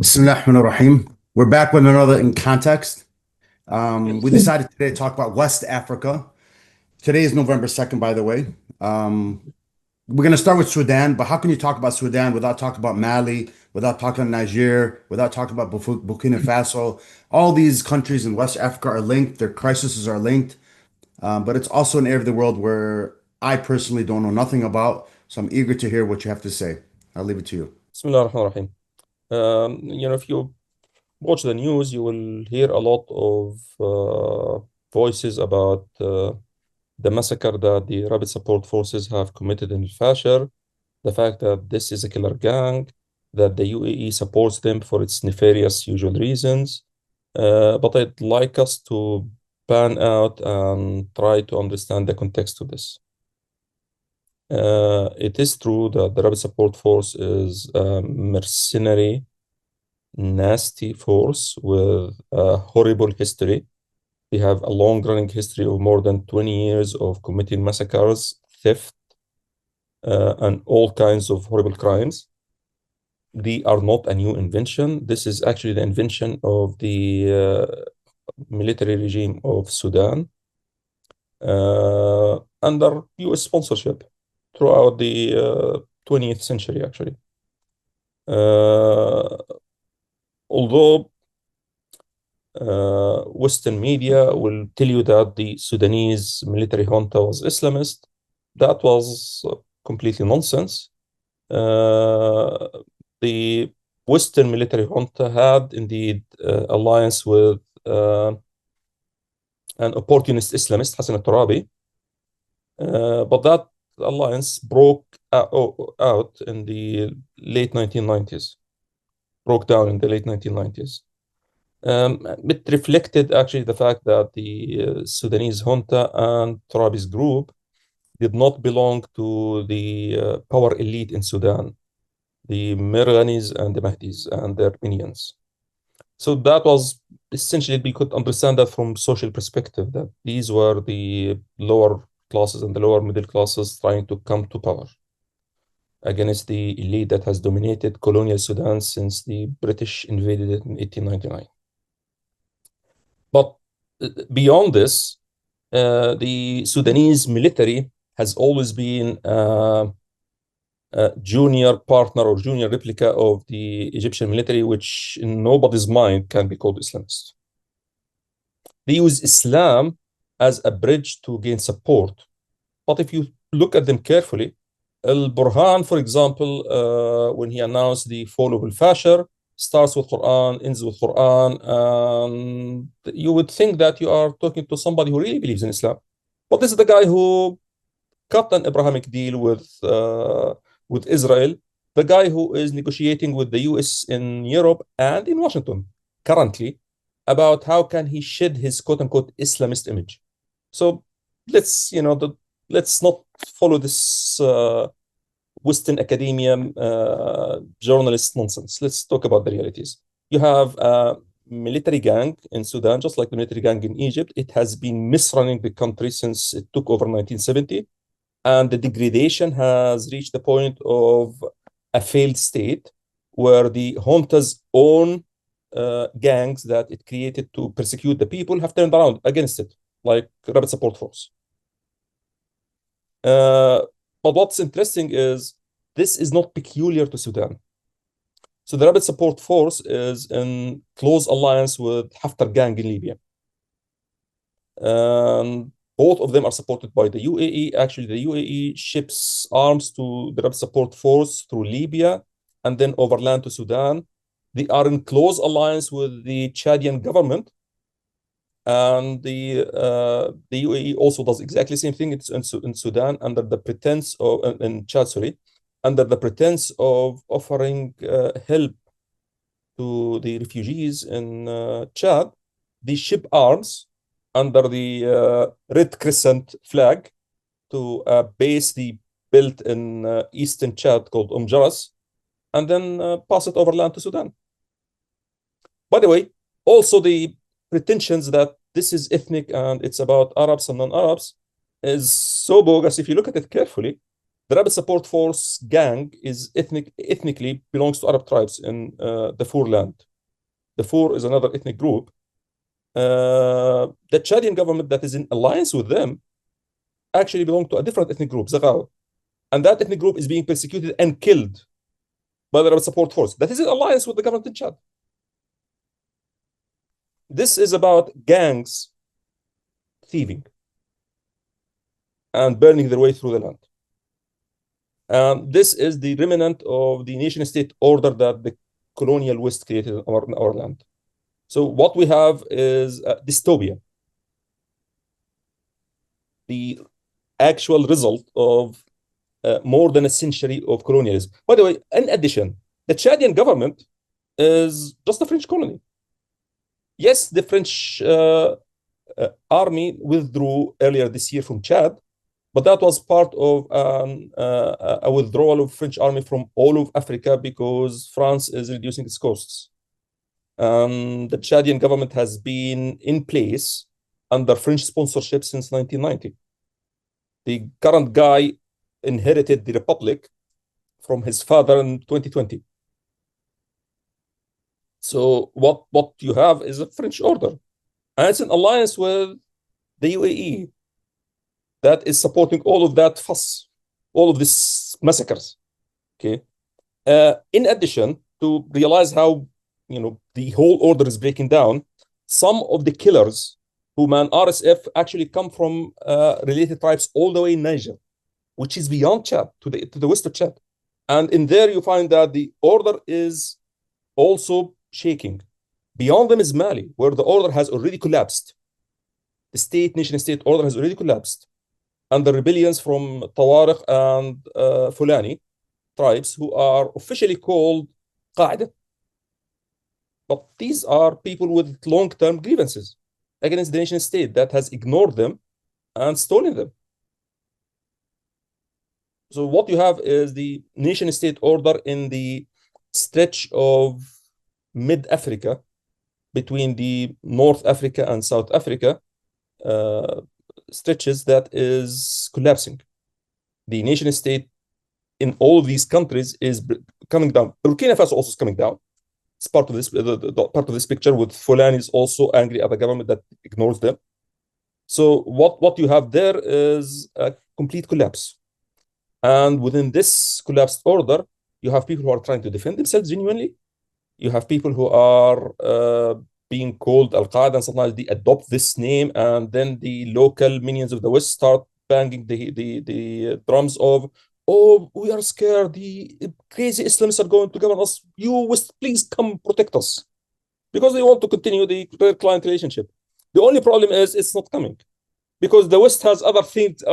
Bismillahirrahmanirrahim. We're back with another in context. We decided today to talk about West Africa. Today is November 2nd, by the way. We're going to start with Sudan, but how can you talk about Sudan without talking about Mali, without talking about Niger, without talking about Burkina Faso? All these countries in West Africa are linked, their crises are linked, but it's also an area of the world where I personally don't know nothing about. So I'm eager to hear what you have to say. I'll leave it to you. Bismillah ar-Rahman ar-Rahim. If you watch the news, you will hear a lot of voices about the massacre that the Rapid Support Forces have committed in Al-Fashir, the fact that this is a killer gang, that the UAE supports them for its nefarious usual reasons. But I'd like us to pan out and try to understand the context of this. It is true that the Rapid Support Force is a mercenary, nasty force with a horrible history. They have a long-running history of more than 20 years of committing massacres, theft, and all kinds of horrible crimes. They are not a new invention. This is actually the invention of the military regime of Sudan under US sponsorship throughout the 20th century, actually. Although Western media will tell you that the Sudanese military junta was Islamist, that was completely nonsense. The Western military junta had indeed alliance with an opportunist Islamist, Hassan al-Turabi, but that alliance broke out in the late 1990s, broke down in the late 1990s. It reflected actually the fact that the Sudanese junta and Turabi's group did not belong to the power elite in Sudan, the Mirghanis and the Mahdis and their minions. So that was essentially, we could understand that from social perspective, that these were the lower classes and the lower middle classes trying to come to power against the elite that has dominated colonial Sudan since the British invaded it in 1899. But beyond this, the Sudanese military has always been a junior partner or junior replica of the Egyptian military, which in nobody's mind can be called Islamist. They use Islam as a bridge to gain support. But if you look at them carefully, Al-Burhan, for example, when he announced the fall of Al-Fashir, starts with Quran, ends with Quran, and you would think that you are talking to somebody who really believes in Islam. But this is the guy who cut an Abrahamic deal with Israel, the guy who is negotiating with the US in Europe and in Washington currently about how can he shed his quote-unquote Islamist image. So let's not follow this Western academia journalist nonsense. Let's talk about the realities. You have a military gang in Sudan, just like the military gang in Egypt. It has been misrunning the country since it took over 1970, and the degradation has reached the point of a failed state where the junta's own gangs that it created to persecute the people have turned around against it, like Rapid Support Force. But what's interesting is this is not peculiar to Sudan. So the Rapid Support Force is in close alliance with Haftar gang in Libya. Both of them are supported by the UAE. Actually, the UAE ships arms to the Rapid Support Force through Libya and then overland to Sudan. They are in close alliance with the Chadian government. And the UAE also does exactly the same thing. It's in Sudan under the pretense of, in Chad, sorry, under the pretense of offering help to the refugees in Chad. They ship arms under the Red Crescent flag to a base they built in eastern Chad called Jaras, and then pass it overland to Sudan. By the way, also the pretensions that this is ethnic and it's about Arabs and non-Arabs is so bogus if you look at it carefully. The Rapid Support Force gang is ethnically belongs to Arab tribes in the Darfur land. Darfur is another ethnic group. The Chadian government that is in alliance with them actually belong to a different ethnic group, Zaghawa. And that ethnic group is being persecuted and killed by the Rapid Support Force that is in alliance with the government in Chad. This is about gangs thieving and burning their way through the land. This is the remnant of the nation-state order that the colonial West created in our land. So what we have is a dystopia, the actual result of more than a century of colonialism. By the way, in addition, the Chadian government is just a French colony. Yes, the French army withdrew earlier this year from Chad, but that was part of a withdrawal of French army from all of Africa because France is reducing its costs. The Chadian government has been in place under French sponsorship since 1990. The current guy inherited the republic from his father in 2020. So what you have is a French order, and it's an alliance with the UAE that is supporting all of that fuss, all of these massacres. Okay. In addition, to realize how the whole order is breaking down, some of the killers who man RSF actually come from related tribes all the way in Niger, which is beyond Chad, to the west of Chad. And in there you find that the order is also shaking. Beyond them is Mali, where the order has already collapsed. The nation-state order has already collapsed under rebellions from Tawarikh and Fulani tribes who are officially called Qaeda. But these are people with long-term grievances against the nation-state that has ignored them and stolen them. So what you have is the nation-state order in the stretch of mid-Africa, between the North Africa and South Africa stretches, that is collapsing. The nation-state in all of these countries is coming down. Burkina Faso also is coming down. It's part of this part of this picture, with Fulani is also angry at the government that ignores them. So what you have there is a complete collapse. And within this collapsed order, you have people who are trying to defend themselves genuinely. You have people who are being called Al-Qaeda, and sometimes they adopt this name, and then the local minions of the West start banging the drums of, oh, we are scared, the crazy Islamists are going to govern us. You West, please come protect us. Because they want to continue the client relationship. The only problem is it's not coming. Because the West has other things,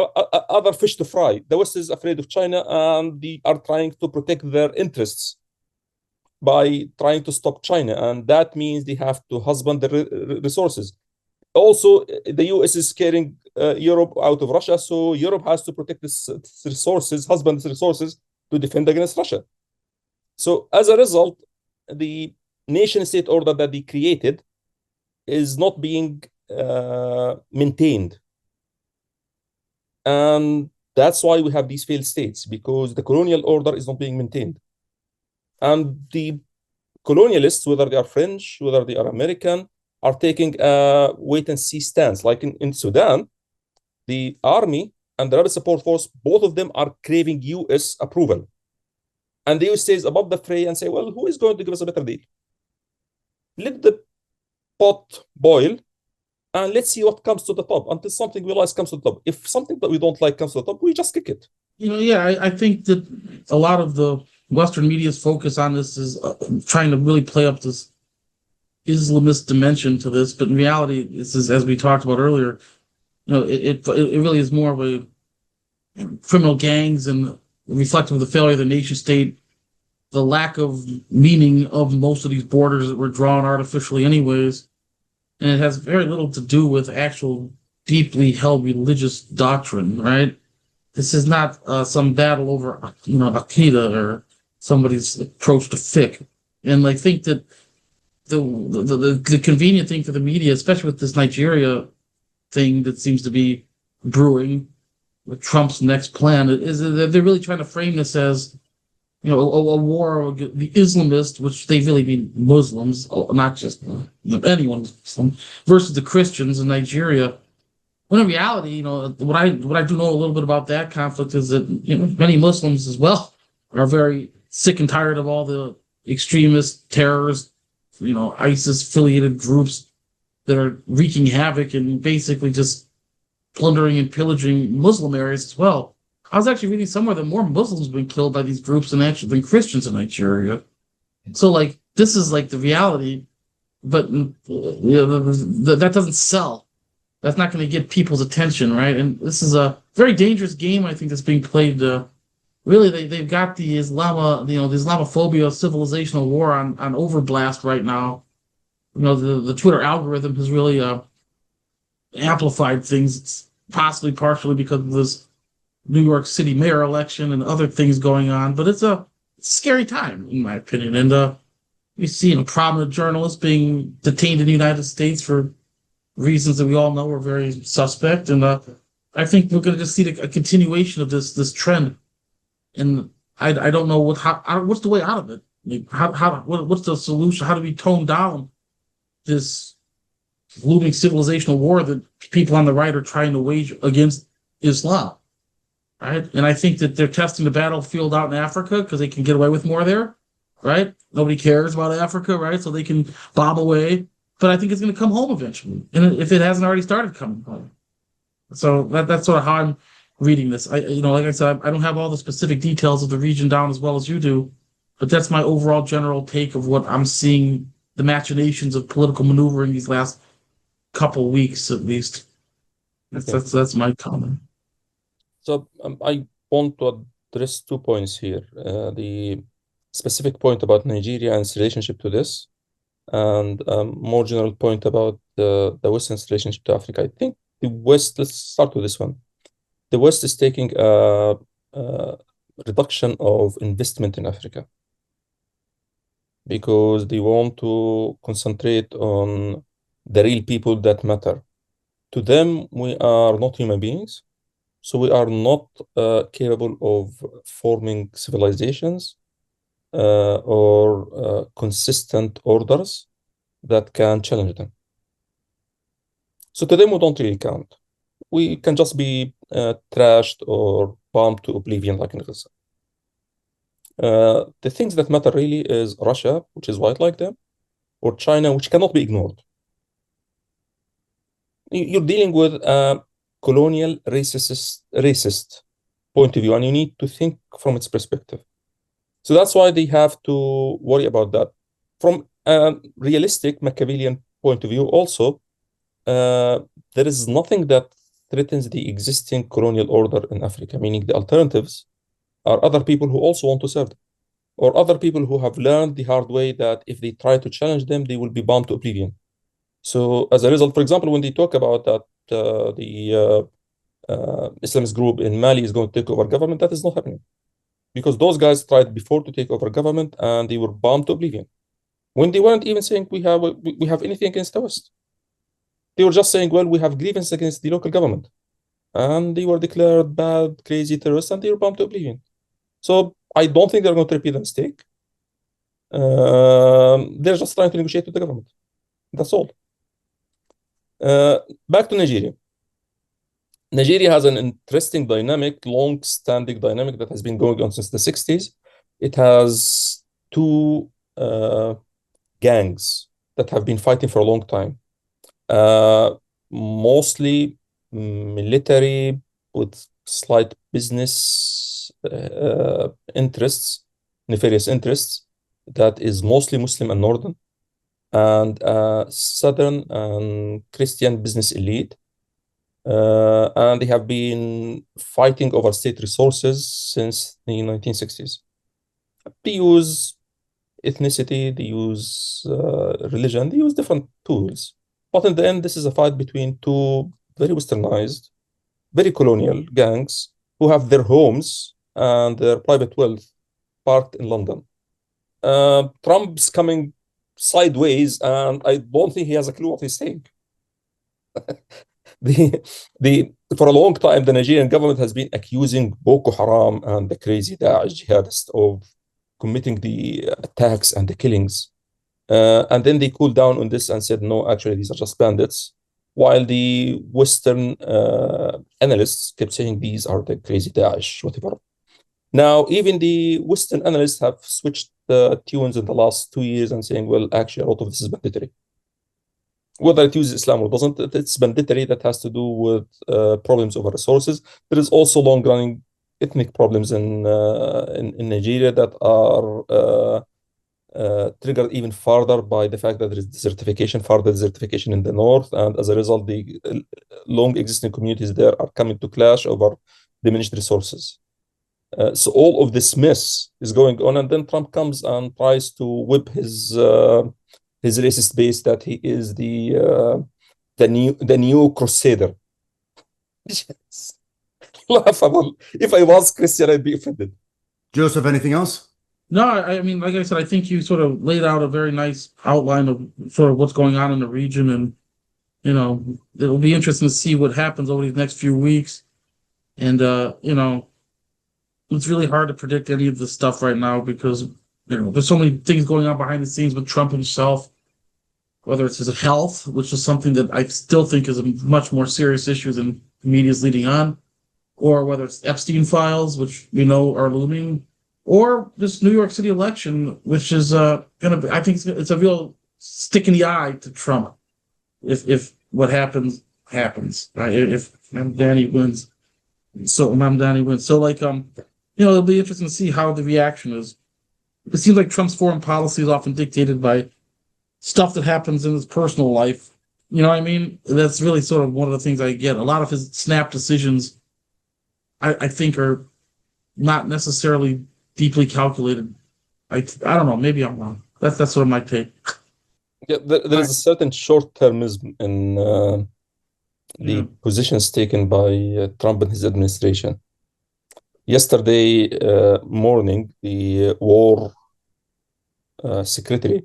other fish to fry. The West is afraid of China, and they are trying to protect their interests by trying to stop China. And that means they have to husband the resources. Also, the US is scaring Europe out of Russia, so Europe has to protect its resources, husband its resources to defend against Russia. So as a result, the nation-state order that they created is not being maintained. And that's why we have these failed states, because the colonial order is not being maintained. And the colonialists, whether they are French, whether they are American, are taking a wait-and-see stance. Like in Sudan, the army and the Rapid Support Force, both of them are craving US approval. And the US stays above the fray and say, well, who is going to give us a better deal? Let the pot boil, and let's see what comes to the top until something we like comes to the top. If something that we don't like comes to the top, we just kick it. I think that a lot of the Western media's focus on this is trying to really play up this Islamist dimension to this, but in reality, this is, as we talked about earlier, it really is more of a criminal gangs and reflective of the failure of the nation state, the lack of meaning of most of these borders that were drawn artificially anyways, and it has very little to do with actual deeply held religious doctrine, right? This is not some battle over, Aqidah or somebody's approach to fiqh. And I think that the convenient thing for the media, especially with this Nigeria thing that seems to be brewing, Trump's next plan is that they're really trying to frame this as, a war against the Islamists, which they really mean Muslims, not just anyone Muslim, versus the Christians in Nigeria. When in reality, what I do know a little bit about that conflict is that many Muslims as well are very sick and tired of all the extremist terrorist, ISIS affiliated groups that are wreaking havoc and basically just plundering and pillaging Muslim areas as well. I was actually reading somewhere that more Muslims have been killed by these groups than Christians in Nigeria. So this is the reality, but that doesn't sell. That's not going to get people's attention, right? And this is a very dangerous game, I think, that's being played. Really, they've got the the Islamophobia civilizational war on overblast right now. The Twitter algorithm has really amplified things, possibly partially because of this New York City mayor election and other things going on. But it's a scary time, in my opinion. And you see prominent journalists being detained in the United States for reasons that we all know are very suspect. And I think we're going to just see a continuation of this trend. And I don't know what's the way out of it. What's the solution? How do we tone down this looming civilizational war that people on the right are trying to wage against Islam? Right. And I think that they're testing the battlefield out in Africa because they can get away with more there. Right. Nobody cares about Africa. Right. So they can bomb away. But I think it's going to come home eventually. And if it hasn't already started coming home. So that's sort of how I'm reading this. Like I said, I don't have all the specific details of the region down as well as you do. But that's my overall general take of what I'm seeing, the machinations of political maneuvering these last couple weeks at least. That's my comment. So I want to address 2 points here. The specific point about Nigeria and its relationship to this, and more general point about the West's relationship to Africa. I think the West, let's start with this one. The West is taking a reduction of investment in Africa because they want to concentrate on the real people that matter. To them, we are not human beings. So we are not capable of forming civilizations or consistent orders that can challenge them. So to them, we don't really count. We can just be trashed or bombed to oblivion like in Gaza. The things that matter really is Russia, which is white like them, or China, which cannot be ignored. You're dealing with a colonial racist point of view, and you need to think from its perspective. So that's why they have to worry about that. From a realistic Machiavellian point of view, also, there is nothing that threatens the existing colonial order in Africa, meaning the alternatives are other people who also want to serve them, or other people who have learned the hard way that if they try to challenge them, they will be bound to oblivion. So as a result, for example, when they talk about that the Islamist group in Mali is going to take over government, that is not happening. Because those guys tried before to take over government and they were bound to oblivion. When they weren't even saying we have anything against the West. They were just saying, well, we have grievances against the local government. And they were declared bad, crazy terrorists, and they were bound to oblivion. So I don't think they're going to repeat the mistake. They're just trying to negotiate with the government. That's all. Back to Nigeria. Nigeria has an interesting dynamic, long-standing dynamic that has been going on since the 60s. It has two gangs that have been fighting for a long time. Mostly military with slight business interests, nefarious interests, that is mostly Muslim and Northern, and Southern and Christian business elite. And they have been fighting over state resources since the 1960s. They use ethnicity, they use religion, they use different tools. But in the end, this is a fight between two very westernized, very colonial gangs who have their homes and their private wealth parked in London. Trump's coming sideways, and I don't think he has a clue what he's saying. For a long time, the Nigerian government has been accusing Boko Haram and the crazy Daesh jihadists of committing the attacks and the killings. And then they cooled down on this and said, no, actually, these are just bandits. While the Western analysts kept saying these are the crazy Daesh, whatever. Now, even the Western analysts have switched the tunes in the last 2 years and saying, well, actually, a lot of this is banditry. Whether it uses Islam or doesn't, it's banditry that has to do with problems over resources. There is also long-running ethnic problems in Nigeria that are triggered even further by the fact that there is further desertification in the north, and as a result, the long existing communities there are coming to clash over diminished resources. So all of this mess is going on, and then Trump comes and tries to whip his racist base that he is the new crusader. Yes. Laughable. If I was Christian, I'd be offended. Joseph, anything else? No, I mean, like I said, I think you sort of laid out a very nice outline of sort of what's going on in the region, and it'll be interesting to see what happens over these next few weeks. And it's really hard to predict any of this stuff right now because there's so many things going on behind the scenes with Trump himself, whether it's his health, which is something that I still think is a much more serious issue than the media's leading on, or whether it's Epstein files, which we know are looming, or this New York City election, which is I think it's a real stick in the eye to Trump if what happens, right? If Mamdani wins. So it'll be interesting to see how the reaction is. It seems like Trump's foreign policy is often dictated by stuff that happens in his personal life. You know what I mean? That's really sort of one of the things I get. A lot of his snap decisions, I think, are not necessarily deeply calculated. I don't know. Maybe I'm wrong. That's sort of my take. Yeah, there is a certain short-termism in the positions taken by Trump and his administration. Yesterday morning, the war secretary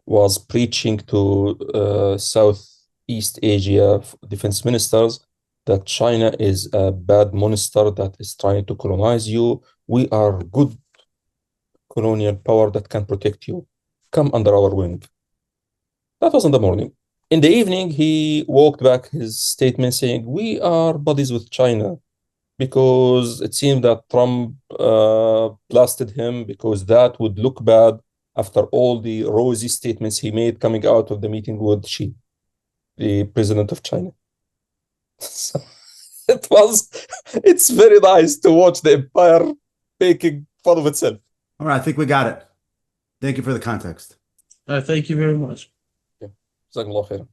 was preaching to Southeast Asia defense ministers that China is a bad monster that is trying to colonize you. We are good colonial power that can protect you. Come under our wing. That was in the morning. In the evening, he walked back his statement saying, we are buddies with China, because it seemed that Trump blasted him because that would look bad after all the rosy statements he made coming out of the meeting with Xi, the president of China. So it's very nice to watch the empire making fun of itself. All right, I think we got it. Thank you for the context. Thank you very much. Yeah. Jazakallah khair.